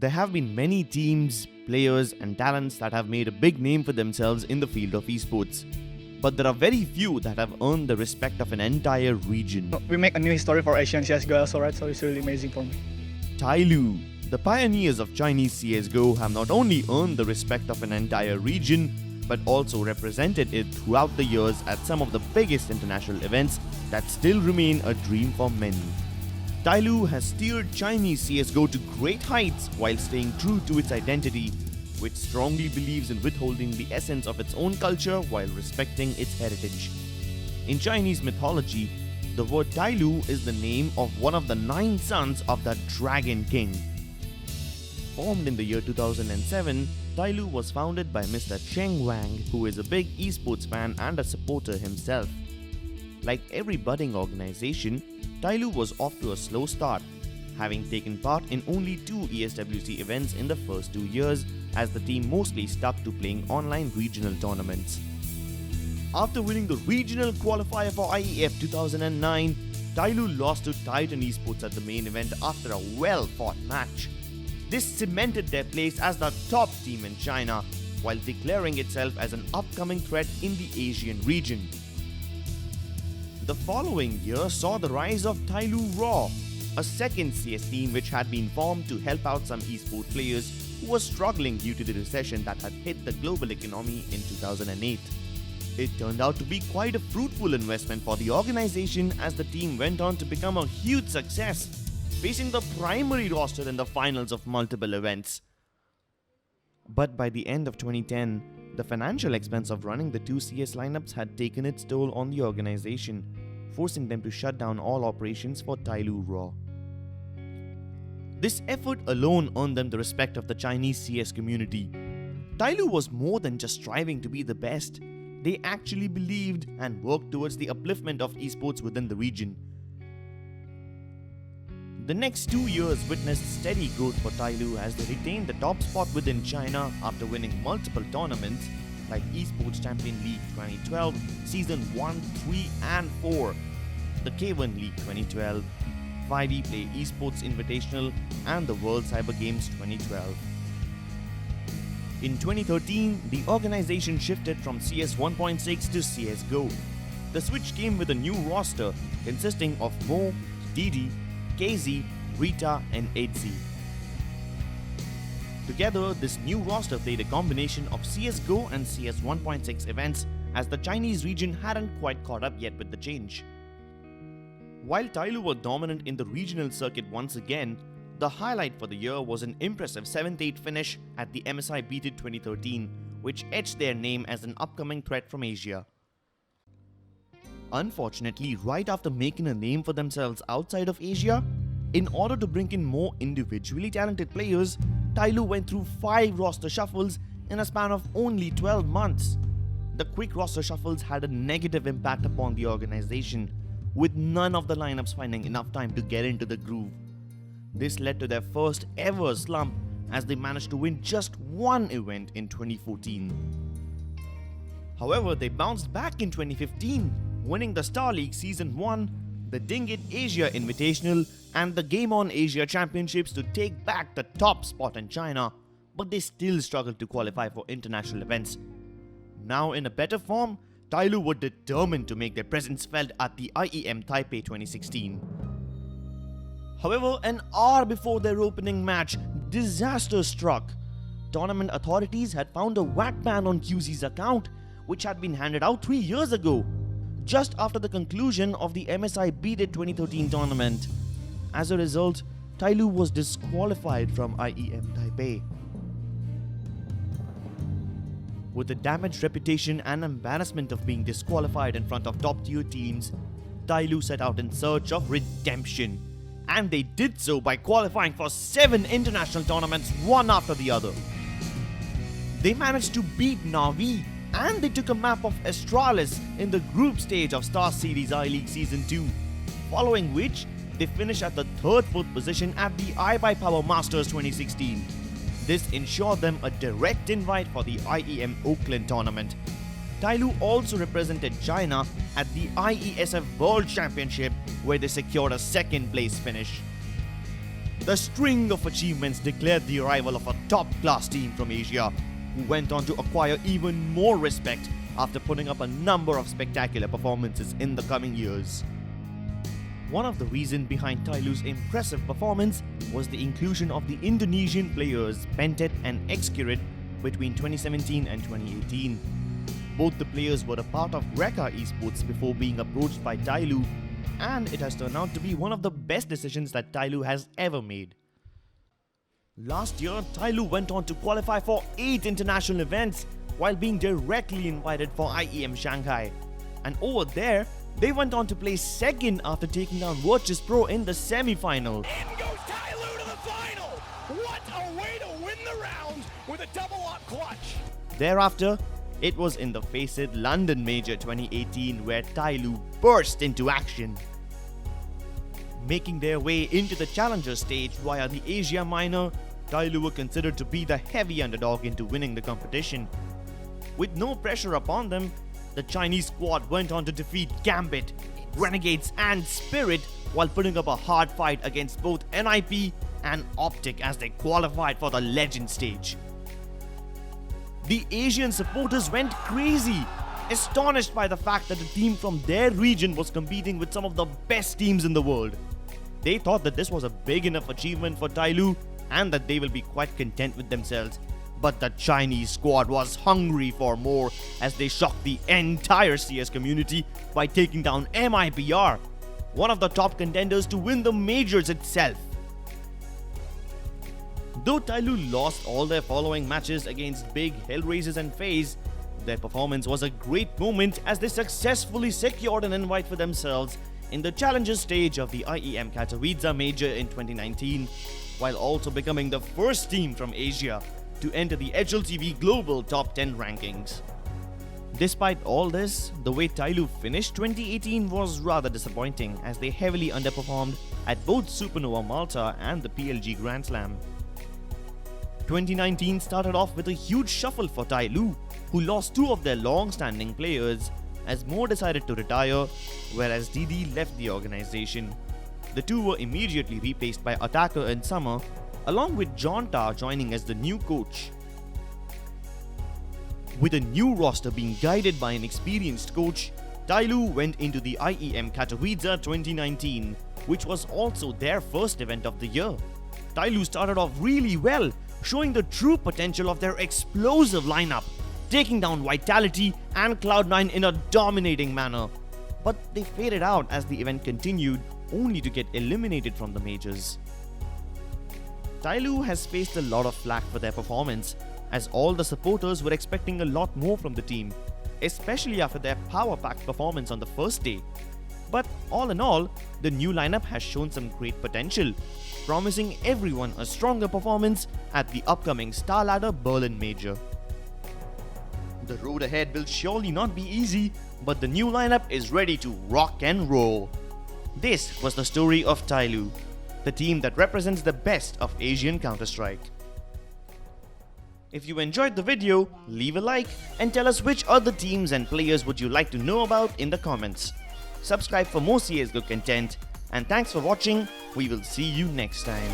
There have been many teams, players and talents that have made a big name for themselves in the field of esports. But there are very few that have earned the respect of an entire region. We make a new history for Asian CSGO also, right? So it's really amazing for me. Tyloo, the pioneers of Chinese CSGO, have not only earned the respect of an entire region, but also represented it throughout the years at some of the biggest international events that still remain a dream for many. Tyloo has steered Chinese CSGO to great heights while staying true to its identity, which strongly believes in withholding the essence of its own culture while respecting its heritage. In Chinese mythology, the word Tyloo is the name of one of the 9 sons of the Dragon King. Formed in the year 2007, Tyloo was founded by Mr. Cheng Wang, who is a big esports fan and a supporter himself. Like every budding organization, Tyloo was off to a slow start, having taken part in only 2 ESWC events in the first 2 years, as the team mostly stuck to playing online regional tournaments. After winning the regional qualifier for IEF 2009, Tyloo lost to Titan Esports at the main event after a well-fought match. This cemented their place as the top team in China, while declaring itself as an upcoming threat in the Asian region. The following year saw the rise of Tyloo Raw, a second CS team which had been formed to help out some esports players who were struggling due to the recession that had hit the global economy in 2008. It turned out to be quite a fruitful investment for the organization, as the team went on to become a huge success, facing the primary roster in the finals of multiple events. But by the end of 2010, the financial expense of running the 2 CS lineups had taken its toll on the organization, forcing them to shut down all operations for Tyloo Raw. This effort alone earned them the respect of the Chinese CS community. Tyloo was more than just striving to be the best. They actually believed and worked towards the upliftment of esports within the region. The next 2 years witnessed steady growth for Tyloo as they retained the top spot within China after winning multiple tournaments like Esports Champion League 2012, Season 1, 3 and 4, the K1 League 2012, 5ePlay Esports Invitational and the World Cyber Games 2012. In 2013, the organization shifted from CS 1.6 to CSGO. The switch came with a new roster consisting of Mo, Didi, KZ, Rita and 8Z. Together, this new roster played a combination of CSGO and CS 1.6 events, as the Chinese region hadn't quite caught up yet with the change. While Tyloo were dominant in the regional circuit once again, the highlight for the year was an impressive 7th-8 finish at the MSI Beat It 2013, which etched their name as an upcoming threat from Asia. Unfortunately, right after making a name for themselves outside of Asia, in order to bring in more individually talented players, Tyloo went through 5 roster shuffles in a span of only 12 months. The quick roster shuffles had a negative impact upon the organization, with none of the lineups finding enough time to get into the groove. This led to their first ever slump, as they managed to win just 1 event in 2014. However, they bounced back in 2015, winning the Star League Season 1, the Dingit Asia Invitational and the Game On Asia Championships to take back the top spot in China, but they still struggled to qualify for international events. Now in a better form, Tyloo were determined to make their presence felt at the IEM Taipei 2016. However, an hour before their opening match, disaster struck. Tournament authorities had found a whack ban on QZ's account, which had been handed out 3 years ago, just after the conclusion of the MSI Beat It 2013 tournament. As a result, Tyloo was disqualified from IEM Taipei. With the damaged reputation and embarrassment of being disqualified in front of top-tier teams, Tyloo set out in search of redemption. And they did so by qualifying for 7 international tournaments, one after the other. They managed to beat Navi, and they took a map of Astralis in the group stage of Star Series I-League Season 2, following which they finished at the 3rd-4th position at the iBUYPOWER Masters 2016. This ensured them a direct invite for the IEM Oakland tournament. Tyloo also represented China at the IESF World Championship, where they secured a 2nd place finish. the string of achievements declared the arrival of a top-class team from Asia, who went on to acquire even more respect after putting up a number of spectacular performances in the coming years. One of the reasons behind Tyloo's impressive performance was the inclusion of the Indonesian players Pentet and Xcurit between 2017 and 2018. Both the players were a part of Reka Esports before being approached by Tyloo, and it has turned out to be one of the best decisions that Tyloo has ever made. Last year, Tyloo went on to qualify for 8 international events while being directly invited for IEM Shanghai. And over there, they went on to place second after taking down Virtus Pro in the semi-final. In goes Tyloo to the final! What a way to win the round with a double-up clutch! Thereafter, it was in the Faceit London Major 2018 where Tyloo burst into action. Making their way into the challenger stage via the Asia Minor, Tyloo were considered to be the heavy underdog into winning the competition. With no pressure upon them, the Chinese squad went on to defeat Gambit, Renegades and Spirit while putting up a hard fight against both NIP and Optic as they qualified for the Legend stage. The Asian supporters went crazy, astonished by the fact that the team from their region was competing with some of the best teams in the world. They thought that this was a big enough achievement for Tyloo and that they will be quite content with themselves. But the Chinese squad was hungry for more as they shocked the entire CS community by taking down MIBR, one of the top contenders to win the majors itself. Though Tyloo lost all their following matches against Big, Hellraisers and FaZe, their performance was a great moment as they successfully secured an invite for themselves in the challenger stage of the IEM Katowice Major in 2019, while also becoming the first team from Asia to enter the HLTV Global Top 10 rankings. Despite all this, the way Tyloo finished 2018 was rather disappointing as they heavily underperformed at both Supernova Malta and the PLG Grand Slam. 2019 started off with a huge shuffle for Tyloo, who lost 2 of their long-standing players as Mo decided to retire, whereas DD left the organization. The two were immediately replaced by Attacker and Summer, along with John Ta joining as the new coach. With a new roster being guided by an experienced coach, Tyloo went into the IEM Katowice 2019, which was also their first event of the year. Tyloo started off really well, showing the true potential of their explosive lineup, taking down Vitality and Cloud9 in a dominating manner. But they faded out as the event continued, only to get eliminated from the majors. Tyloo has faced a lot of flack for their performance, as all the supporters were expecting a lot more from the team, especially after their power-packed performance on the first day. But all in all, the new lineup has shown some great potential, promising everyone a stronger performance at the upcoming Starladder Berlin Major. The road ahead will surely not be easy, but the new lineup is ready to rock and roll. This was the story of Tyloo, the team that represents the best of Asian Counter-Strike. If you enjoyed the video, leave a like and tell us which other teams and players would you like to know about in the comments. Subscribe for more CSGO content, and thanks for watching. We will see you next time.